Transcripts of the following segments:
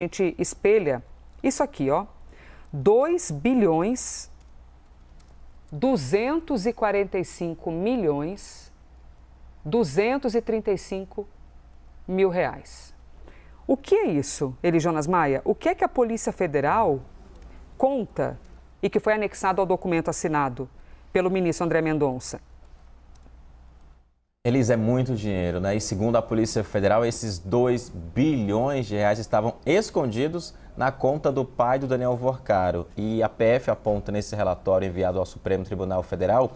A gente espelha isso aqui, ó, 2 bilhões 245 milhões 235 mil reais. O que é isso, Eli Jonas Maia? O que é que a Polícia Federal conta e que foi anexado ao documento assinado pelo ministro André Mendonça? Elis, é muito dinheiro, né? E segundo a Polícia Federal, esses 2 bilhões de reais estavam escondidos na conta do pai do Daniel Worcaro. E a PF aponta nesse relatório enviado ao Supremo Tribunal Federal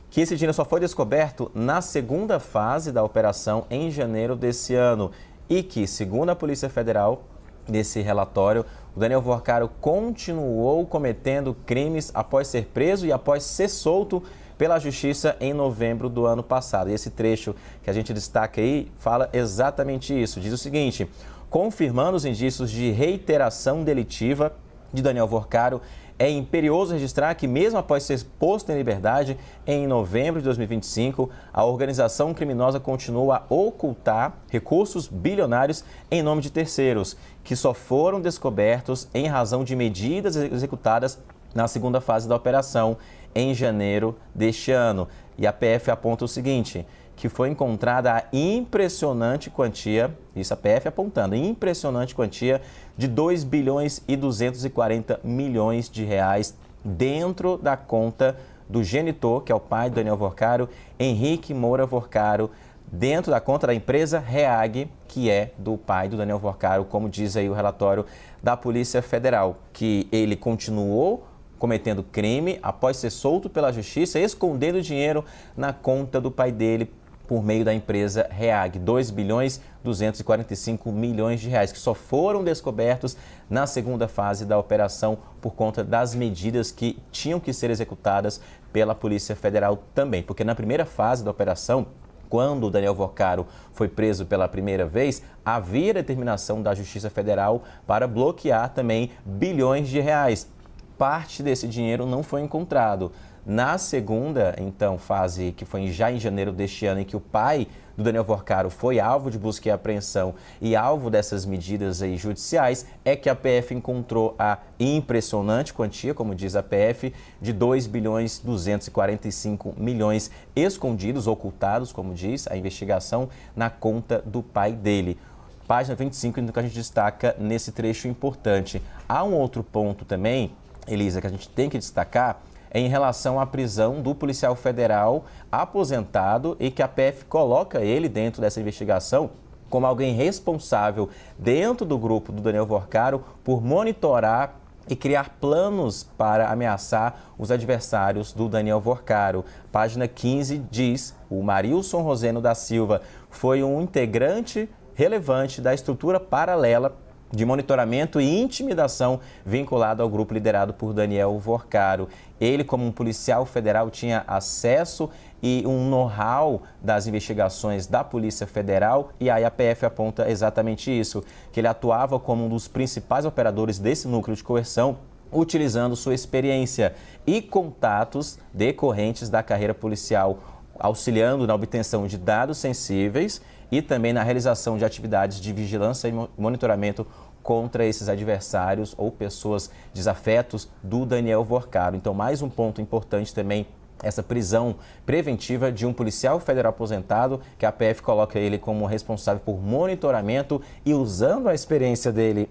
que esse dinheiro só foi descoberto na segunda fase da operação em janeiro desse ano. E que, segundo a Polícia Federal, nesse relatório, o Daniel Worcaro continuou cometendo crimes após ser preso e após ser solto pela Justiça em novembro do ano passado. E esse trecho que a gente destaca aí fala exatamente isso. Diz o seguinte: confirmando os indícios de reiteração delitiva de Daniel Worcaro, é imperioso registrar que, mesmo após ser posto em liberdade em novembro de 2025, a organização criminosa continua a ocultar recursos bilionários em nome de terceiros, que só foram descobertos em razão de medidas executadas na segunda fase da operação, em janeiro deste ano. E a PF aponta o seguinte, que foi encontrada a impressionante quantia, isso a PF apontando, impressionante quantia de 2 bilhões e 240 milhões de reais dentro da conta do genitor, que é o pai do Daniel Worcaro, Henrique Moura Worcaro, dentro da conta da empresa REAG, que é do pai do Daniel Worcaro, como diz aí o relatório da Polícia Federal, que ele continuou cometendo crime após ser solto pela Justiça, escondendo dinheiro na conta do pai dele por meio da empresa REAG, 2 bilhões 245 milhões de reais, que só foram descobertos na segunda fase da operação por conta das medidas que tinham que ser executadas pela Polícia Federal também. Porque na primeira fase da operação, quando o Daniel Worcaro foi preso pela primeira vez, havia determinação da Justiça Federal para bloquear também bilhões de reais. Parte desse dinheiro não foi encontrado. Na segunda, então, fase, que foi já em janeiro deste ano, em que o pai do Daniel Worcaro foi alvo de busca e apreensão e alvo dessas medidas aí judiciais, é que a PF encontrou a impressionante quantia, como diz a PF, de 2 bilhões 245 milhões escondidos, ocultados, como diz a investigação, na conta do pai dele. Página 25, que a gente destaca nesse trecho importante. Há um outro ponto também, Elisa, que a gente tem que destacar, é em relação à prisão do policial federal aposentado e que a PF coloca ele dentro dessa investigação como alguém responsável dentro do grupo do Daniel Worcaro por monitorar e criar planos para ameaçar os adversários do Daniel Worcaro. Página 15 diz: o Marilson Roseno da Silva foi um integrante relevante da estrutura paralela de monitoramento e intimidação vinculado ao grupo liderado por Daniel Worcaro. Ele, como um policial federal, tinha acesso e um know-how das investigações da Polícia Federal, e aí a PF aponta exatamente isso, que ele atuava como um dos principais operadores desse núcleo de coerção, utilizando sua experiência e contatos decorrentes da carreira policial, auxiliando na obtenção de dados sensíveis e também na realização de atividades de vigilância e monitoramento contra esses adversários ou pessoas desafetos do Daniel Worcaro. Então, mais um ponto importante também, essa prisão preventiva de um policial federal aposentado, que a PF coloca ele como responsável por monitoramento e usando a experiência dele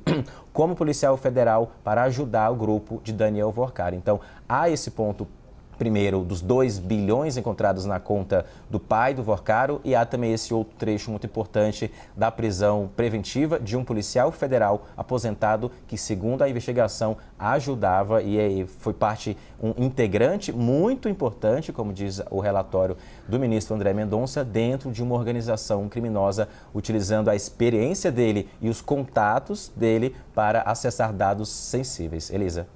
como policial federal para ajudar o grupo de Daniel Worcaro. Então, há esse ponto primeiro dos 2 bilhões encontrados na conta do pai do Worcaro, e há também esse outro trecho muito importante da prisão preventiva de um policial federal aposentado que, segundo a investigação, ajudava e foi parte, um integrante muito importante, como diz o relatório do ministro André Mendonça, dentro de uma organização criminosa, utilizando a experiência dele e os contatos dele para acessar dados sensíveis. Elisa.